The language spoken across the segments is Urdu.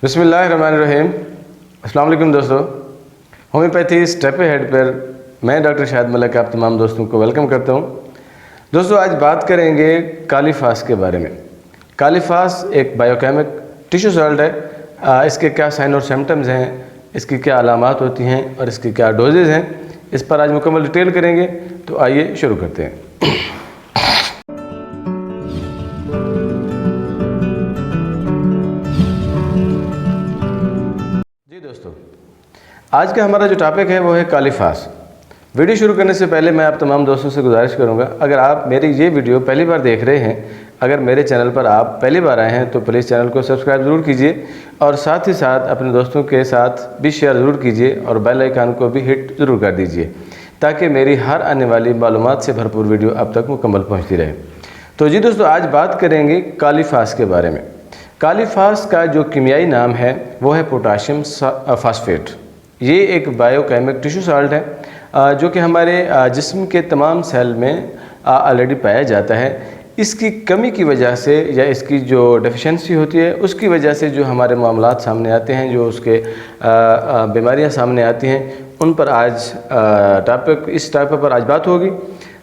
بسم اللہ الرحمن الرحیم۔ السلام علیکم دوستو، ہومیوپیتھی سٹیپ ہیڈ پر میں ڈاکٹر شاہد ملک آپ تمام دوستوں کو ویلکم کرتا ہوں۔ دوستو آج بات کریں گے کالی فاس کے بارے میں۔ کالی فاس ایک بایوکیمک ٹیشو سالٹ ہے۔ اس کے کیا سائن اور سمٹمز ہیں، اس کی کیا علامات ہوتی ہیں اور اس کی کیا ڈوزز ہیں، اس پر آج مکمل ڈیٹیل کریں گے۔ تو آئیے شروع کرتے ہیں۔ آج کا ہمارا جو ٹاپک ہے وہ ہے کالی فاس۔ ویڈیو شروع کرنے سے پہلے میں آپ تمام دوستوں سے گزارش کروں گا، اگر آپ میری یہ ویڈیو پہلی بار دیکھ رہے ہیں، اگر میرے چینل پر آپ پہلی بار آئے ہیں تو پلیز چینل کو سبسکرائب ضرور کیجئے اور ساتھ ہی ساتھ اپنے دوستوں کے ساتھ بھی شیئر ضرور کیجئے اور بیل آئیکن کو بھی ہٹ ضرور کر دیجئے تاکہ میری ہر آنے والی معلومات سے بھرپور ویڈیو آپ تک مکمل پہنچتی رہے۔ تو جی دوستو، آج بات کریں گے کالی فاس کے بارے میں۔ کالی فاس کا جو کیمیائی نام ہے وہ ہے پوٹاشیم فاسفیٹ۔ یہ ایک بایوکیمک ٹیشو سالٹ ہے جو کہ ہمارے جسم کے تمام سیل میں آلریڈی پایا جاتا ہے۔ اس کی کمی کی وجہ سے یا اس کی جو ڈیفیشنسی ہوتی ہے اس کی وجہ سے جو ہمارے معاملات سامنے آتے ہیں، جو اس کے بیماریاں سامنے آتی ہیں، ان پر آج اس ٹاپک پر آج بات ہوگی۔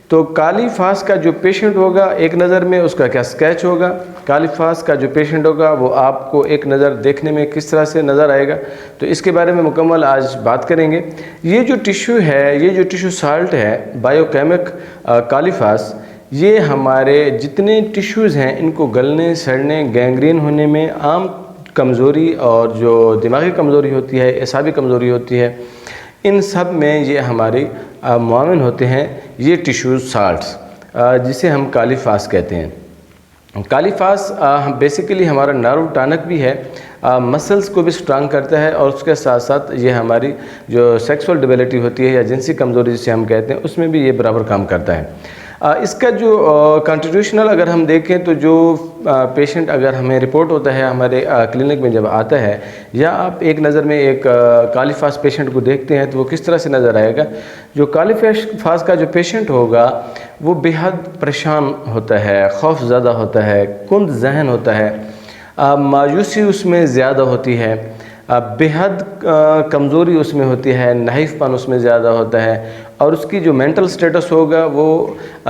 تو کالی فاس کا جو پیشنٹ ہوگا، ایک نظر میں اس کا کیا سکیچ ہوگا، کالی فاس کا جو پیشنٹ ہوگا وہ آپ کو ایک نظر دیکھنے میں کس طرح سے نظر آئے گا، تو اس کے بارے میں مکمل آج بات کریں گے۔ یہ جو ٹیشو ہے، یہ جو ٹیشو سالٹ ہے بایوکیمک کالی فاس، یہ ہمارے جتنے ٹیشوز ہیں ان کو گلنے، سڑنے، گینگرین ہونے میں، عام کمزوری اور جو دماغی کمزوری ہوتی ہے، اعصابی کمزوری ہوتی ہے، ان سب میں یہ ہماری معاون ہوتے ہیں یہ ٹیشو سالٹس، جسے ہم کالی فاس کہتے ہیں۔ کالی فاس بیسیکلی ہمارا نرو ٹانک بھی ہے، مسلز کو بھی سٹرانگ کرتا ہے اور اس کے ساتھ ساتھ یہ ہماری جو سیکسول ڈیبیلٹی ہوتی ہے یا جنسی کمزوری جسے ہم کہتے ہیں، اس میں بھی یہ برابر کام کرتا ہے۔ اس کا جو کنسٹیٹیوشنل اگر ہم دیکھیں تو جو پیشنٹ اگر ہمیں رپورٹ ہوتا ہے ہمارے کلینک میں جب آتا ہے، یا آپ ایک نظر میں ایک کالی فاس پیشنٹ کو دیکھتے ہیں تو وہ کس طرح سے نظر آئے گا۔ جو کالی فاس کا جو پیشنٹ ہوگا وہ بے حد پریشان ہوتا ہے، خوف زدہ ہوتا ہے، کند ذہن ہوتا ہے، مایوسی اس میں زیادہ ہوتی ہے، بے حد کمزوری اس میں ہوتی ہے، نحیف پن اس میں زیادہ ہوتا ہے، اور اس کی جو مینٹل سٹیٹس ہوگا وہ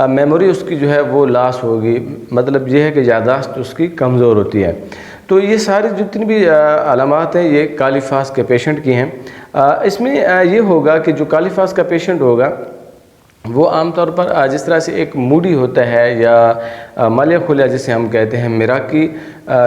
میموری اس کی جو ہے وہ لاس ہوگی، مطلب یہ ہے کہ یادداشت اس کی کمزور ہوتی ہے۔ تو یہ ساری جتنی بھی علامات ہیں یہ کالی فاس کے پیشنٹ کی ہیں۔ اس میں یہ ہوگا کہ جو کالی فاس کا پیشنٹ ہوگا وہ عام طور پر جس طرح سے ایک موڈی ہوتا ہے یا مالیہ کھولیا جسے ہم کہتے ہیں، میراکی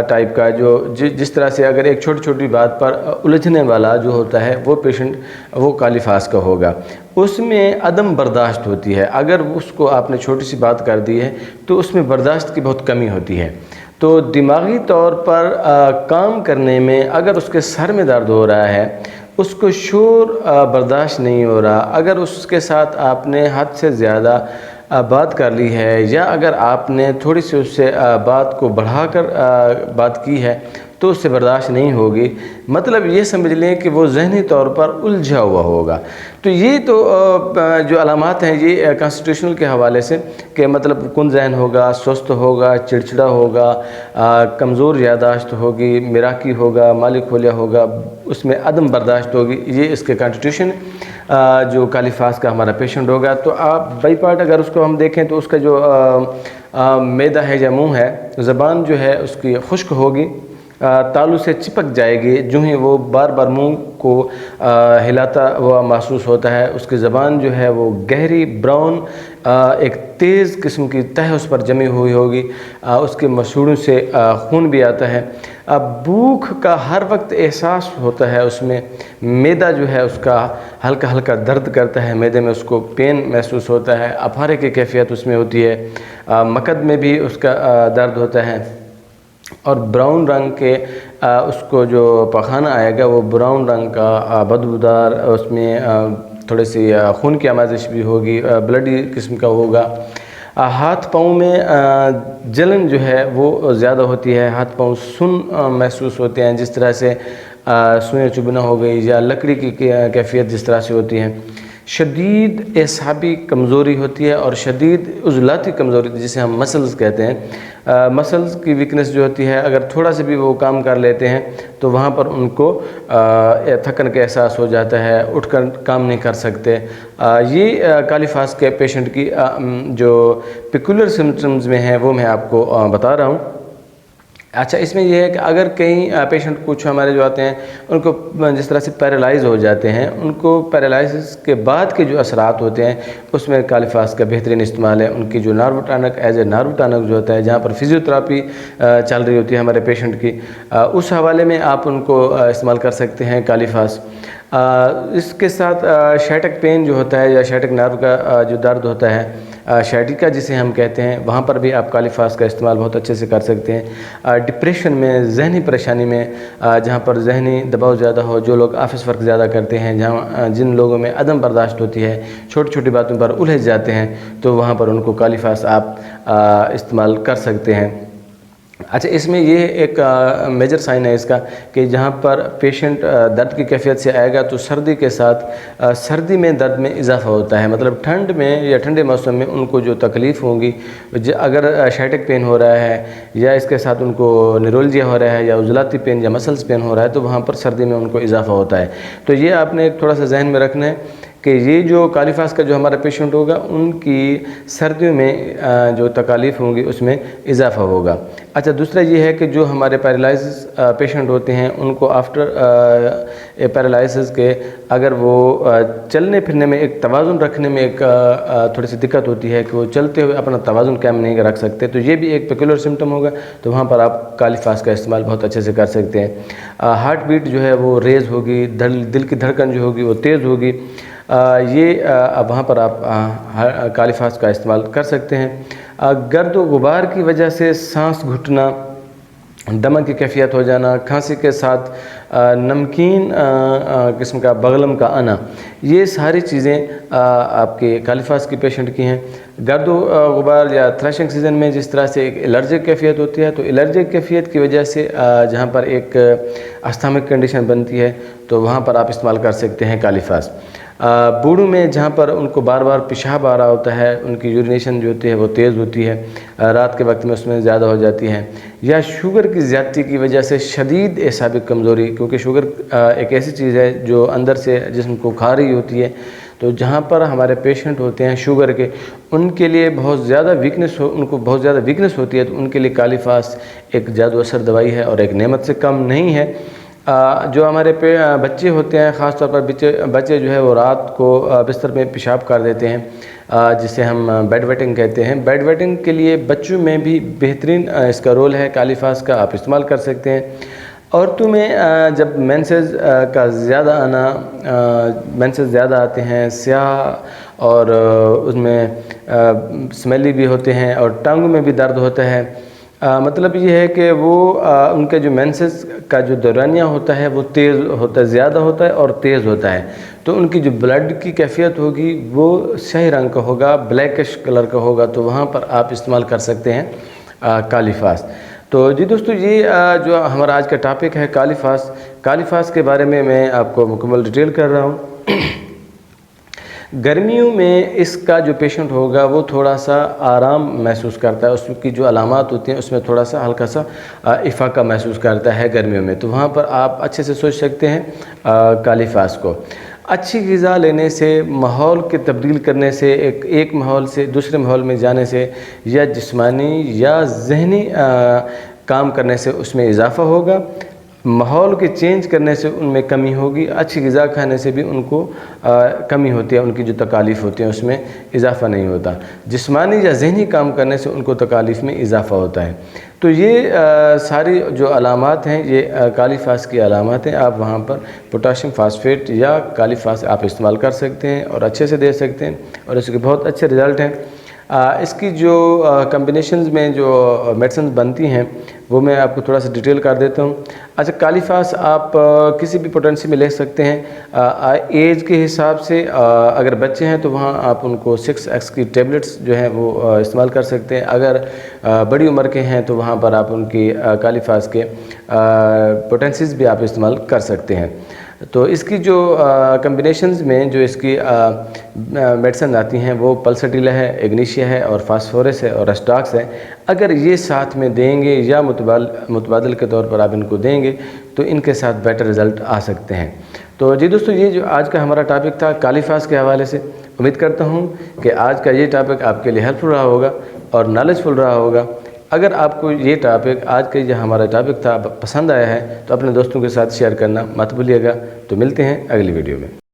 ٹائپ کا، جو جس طرح سے اگر ایک چھوٹی چھوٹی بات پر الجھنے والا جو ہوتا ہے وہ پیشنٹ وہ کالی فاس کا ہوگا۔ اس میں عدم برداشت ہوتی ہے، اگر اس کو آپ نے چھوٹی سی بات کر دی ہے تو اس میں برداشت کی بہت کمی ہوتی ہے۔ تو دماغی طور پر کام کرنے میں اگر اس کے سر میں درد ہو رہا ہے، اس کو شور برداشت نہیں ہو رہا، اگر اس کے ساتھ آپ نے حد سے زیادہ بات کر لی ہے، یا اگر آپ نے تھوڑی سی اس سے بات کو بڑھا کر بات کی ہے تو اس سے برداشت نہیں ہوگی، مطلب یہ سمجھ لیں کہ وہ ذہنی طور پر الجھا ہوا ہوگا۔ تو یہ تو جو علامات ہیں یہ کانسٹیٹیوشنل کے حوالے سے کہ مطلب کن ذہن ہوگا، سست ہوگا، چڑچڑا ہوگا، کمزور یادداشت ہوگی، میراکی ہوگا، مالی کھولیا ہوگا، اس میں عدم برداشت ہوگی، یہ اس کے کانسٹیٹیوشن جو کالی فاس کا ہمارا پیشنٹ ہوگا۔ تو آپ بائی پارٹ اگر اس کو ہم دیکھیں تو اس کا جو معدہ ہے یا منہ ہے، زبان جو ہے اس کی خشک ہوگی، تالو سے چپک جائے گی، جو ہی وہ بار بار منہ کو ہلاتا ہوا محسوس ہوتا ہے، اس کی زبان جو ہے وہ گہری براؤن ایک تیز قسم کی تہ اس پر جمی ہوئی ہوگی، اس کے مسوڑوں سے خون بھی آتا ہے، بھوک کا ہر وقت احساس ہوتا ہے، اس میں معدہ جو ہے اس کا ہلکا ہلکا درد کرتا ہے، معدے میں اس کو پین محسوس ہوتا ہے، اپھارے کی کیفیت اس میں ہوتی ہے، مقد میں بھی اس کا درد ہوتا ہے، اور براؤن رنگ کے اس کو جو پخانہ آئے گا وہ براؤن رنگ کا بدبودار، اس میں تھوڑی سی خون کی آمیزش بھی ہوگی، بلڈی قسم کا ہوگا۔ ہاتھ پاؤں میں جلن جو ہے وہ زیادہ ہوتی ہے، ہاتھ پاؤں سن محسوس ہوتے ہیں، جس طرح سے سوئیں چبھنا ہو گئی یا لکڑی کی کیفیت جس طرح سے ہوتی ہے۔ شدید اعصابی کمزوری ہوتی ہے اور شدید عضلاتی کمزوری جسے ہم مسلز کہتے ہیں، مسلز کی ویکنس جو ہوتی ہے، اگر تھوڑا سے بھی وہ کام کر لیتے ہیں تو وہاں پر ان کو تھکن کا احساس ہو جاتا ہے، اٹھ کر کام نہیں کر سکتے۔ یہ کالی فاس کے پیشنٹ کی جو پیکولر سمپٹمز میں ہیں وہ میں آپ کو بتا رہا ہوں۔ اچھا، اس میں یہ ہے کہ اگر کئی پیشنٹ کچھ ہمارے جو آتے ہیں ان کو جس طرح سے پیرالائز ہو جاتے ہیں، ان کو پیرالائزس کے بعد کے جو اثرات ہوتے ہیں اس میں کالی فاس کا بہترین استعمال ہے۔ ان کی جو نارو ٹانک ایز اے نارو ٹانک جو ہوتا ہے، جہاں پر فزیوتھراپی چل رہی ہوتی ہے ہمارے پیشنٹ کی، اس حوالے میں آپ ان کو استعمال کر سکتے ہیں کالی فاس۔ اس کے ساتھ شیٹک پین جو ہوتا ہے یا شیٹک نارو کا جو درد ہوتا ہے، شیٹیکا جسے ہم کہتے ہیں، وہاں پر بھی آپ کالی فاس کا استعمال بہت اچھے سے کر سکتے ہیں۔ ڈپریشن میں، ذہنی پریشانی میں، جہاں پر ذہنی دباؤ زیادہ ہو، جو لوگ آفس ورک زیادہ کرتے ہیں، جن لوگوں میں عدم برداشت ہوتی ہے، چھوٹی چھوٹی باتوں پر الجھ جاتے ہیں، تو وہاں پر ان کو کالی فاس آپ استعمال کر سکتے ہیں۔ اچھا، اس میں یہ ایک میجر سائن ہے اس کا کہ جہاں پر پیشنٹ درد کی کیفیت سے آئے گا تو سردی کے ساتھ سردی میں درد میں اضافہ ہوتا ہے، مطلب ٹھنڈ میں یا ٹھنڈے موسم میں ان کو جو تکلیف ہوں گی، اگر شیٹک پین ہو رہا ہے یا اس کے ساتھ ان کو نیرولجیا ہو رہا ہے یا عضلاتی پین یا مسلز پین ہو رہا ہے، تو وہاں پر سردی میں ان کو اضافہ ہوتا ہے۔ تو یہ آپ نے ایک تھوڑا سا ذہن میں رکھنا ہے کہ یہ جو کالی فاس کا جو ہمارا پیشنٹ ہوگا، ان کی سردیوں میں جو تکالیف ہوں گی اس میں اضافہ ہوگا۔ اچھا، دوسرا یہ ہے کہ جو ہمارے پیرالائزس پیشنٹ ہوتے ہیں، ان کو آفٹر پیرالائسس کے اگر وہ چلنے پھرنے میں ایک توازن رکھنے میں ایک تھوڑی سی دقت ہوتی ہے کہ وہ چلتے ہوئے اپنا توازن قائم نہیں رکھ سکتے، تو یہ بھی ایک پیکولر سمٹم ہوگا، تو وہاں پر آپ کالی فاس کا استعمال بہت اچھے سے کر سکتے ہیں۔ ہارٹ بیٹ جو ہے وہ ریز ہوگی، دل کی دھڑکن جو ہوگی وہ تیز ہوگی، یہ وہاں پر آپ کالی فاس کا استعمال کر سکتے ہیں۔ گرد و غبار کی وجہ سے سانس گھٹنا، دمہ کی کیفیت ہو جانا، کھانسی کے ساتھ نمکین قسم کا بغلم کا آنا، یہ ساری چیزیں آپ کے کالی فاس کی پیشنٹ کی ہیں۔ گرد و غبار یا تھریشنگ سیزن میں جس طرح سے ایک الرجک کیفیت ہوتی ہے، تو الرجک کیفیت کی وجہ سے جہاں پر ایک استھمک کنڈیشن بنتی ہے تو وہاں پر آپ استعمال کر سکتے ہیں کالی فاس۔ بوڑھوں میں جہاں پر ان کو بار بار پیشاب آ رہا ہوتا ہے، ان کی یورینیشن جو ہوتی ہے وہ تیز ہوتی ہے، رات کے وقت میں اس میں زیادہ ہو جاتی ہے، یا شوگر کی زیادتی کی وجہ سے شدید اعصابی کمزوری، کیونکہ شوگر ایک ایسی چیز ہے جو اندر سے جسم کو کھا رہی ہوتی ہے، تو جہاں پر ہمارے پیشنٹ ہوتے ہیں شوگر کے، ان کے لیے بہت زیادہ ان کو بہت زیادہ ویکنس ہوتی ہے، تو ان کے لیے کالی فاس ایک جادو اثر دوائی ہے اور ایک نعمت سے کم نہیں ہے۔ جو ہمارے بچے ہوتے ہیں، خاص طور پر بچے جو ہے وہ رات کو بستر میں پیشاب کر دیتے ہیں، جسے ہم بیڈ ویٹنگ کہتے ہیں۔ بیڈ ویٹنگ کے لیے بچوں میں بھی بہترین اس کا رول ہے، کالی فاس کا آپ استعمال کر سکتے ہیں۔ عورتوں میں جب مینسز کا زیادہ آنا، مینسز زیادہ آتے ہیں، سیاہ اور اس میں سمیلی بھی ہوتے ہیں، اور ٹانگوں میں بھی درد ہوتا ہے، مطلب یہ ہے کہ وہ ان کے جو مینسز کا جو دورانیہ ہوتا ہے وہ تیز ہوتا ہے، زیادہ ہوتا ہے اور تیز ہوتا ہے، تو ان کی جو بلڈ کی کیفیت ہوگی وہ سیاہی رنگ کا ہوگا، بلیکش کلر کا ہوگا، تو وہاں پر آپ استعمال کر سکتے ہیں کالی فاس۔ تو جی دوستو، یہ جو ہمارا آج کا ٹاپک ہے کالی فاس کے بارے میں آپ کو مکمل ڈیٹیل کر رہا ہوں۔ گرمیوں میں اس کا جو پیشنٹ ہوگا وہ تھوڑا سا آرام محسوس کرتا ہے، اس کی جو علامات ہوتی ہیں اس میں تھوڑا سا ہلکا سا افاقہ محسوس کرتا ہے گرمیوں میں، تو وہاں پر آپ اچھے سے سوچ سکتے ہیں کالی فاس کو۔ اچھی غذا لینے سے، ماحول کے تبدیل کرنے سے، ایک ماحول سے دوسرے ماحول میں جانے سے، یا جسمانی یا ذہنی کام کرنے سے اس میں اضافہ ہوگا، ماحول کے چینج کرنے سے ان میں کمی ہوگی، اچھی غذا کھانے سے بھی ان کو کمی ہوتی ہے، ان کی جو تکالیف ہوتی ہیں اس میں اضافہ نہیں ہوتا، جسمانی یا ذہنی کام کرنے سے ان کو تکالیف میں اضافہ ہوتا ہے۔ تو یہ ساری جو علامات ہیں یہ کالی فاس کی علامات ہیں۔ آپ وہاں پر پوٹاشیم فاسفیٹ یا کالی فاس آپ استعمال کر سکتے ہیں اور اچھے سے دے سکتے ہیں، اور اس کے بہت اچھے رزلٹ ہیں۔ اس کی جو کمبینیشنز میں جو میڈیسنز بنتی ہیں وہ میں آپ کو تھوڑا سا ڈیٹیل کر دیتا ہوں۔ اچھا، کالی فاس آپ کسی بھی پوٹنسی میں لے سکتے ہیں، ایج کے حساب سے اگر بچے ہیں تو وہاں آپ ان کو 6x کی ٹیبلٹس جو ہیں وہ استعمال کر سکتے ہیں، اگر بڑی عمر کے ہیں تو وہاں پر آپ ان کی کالی فاس کے پوٹنسیز بھی آپ استعمال کر سکتے ہیں۔ تو اس کی جو کمبینیشنز میں جو اس کی میڈیسن آتی ہیں وہ پلسٹیلا ہے، اگنیشیا ہے اور فاسفورس ہے اور اسٹاکس ہے۔ اگر یہ ساتھ میں دیں گے یا متبادل کے طور پر آپ ان کو دیں گے تو ان کے ساتھ بیٹر رزلٹ آ سکتے ہیں۔ تو جی دوستو، یہ جو آج کا ہمارا ٹاپک تھا کالیفاس کے حوالے سے، امید کرتا ہوں کہ آج کا یہ ٹاپک آپ کے لیے ہیلپ فل رہا ہوگا اور نالج فل رہا ہوگا۔ اگر آپ کو یہ ٹاپک آج کا جو ہمارا ٹاپک تھا پسند آیا ہے تو اپنے دوستوں کے ساتھ شیئر کرنا مت بھولیے گا۔ تو ملتے ہیں اگلی ویڈیو میں۔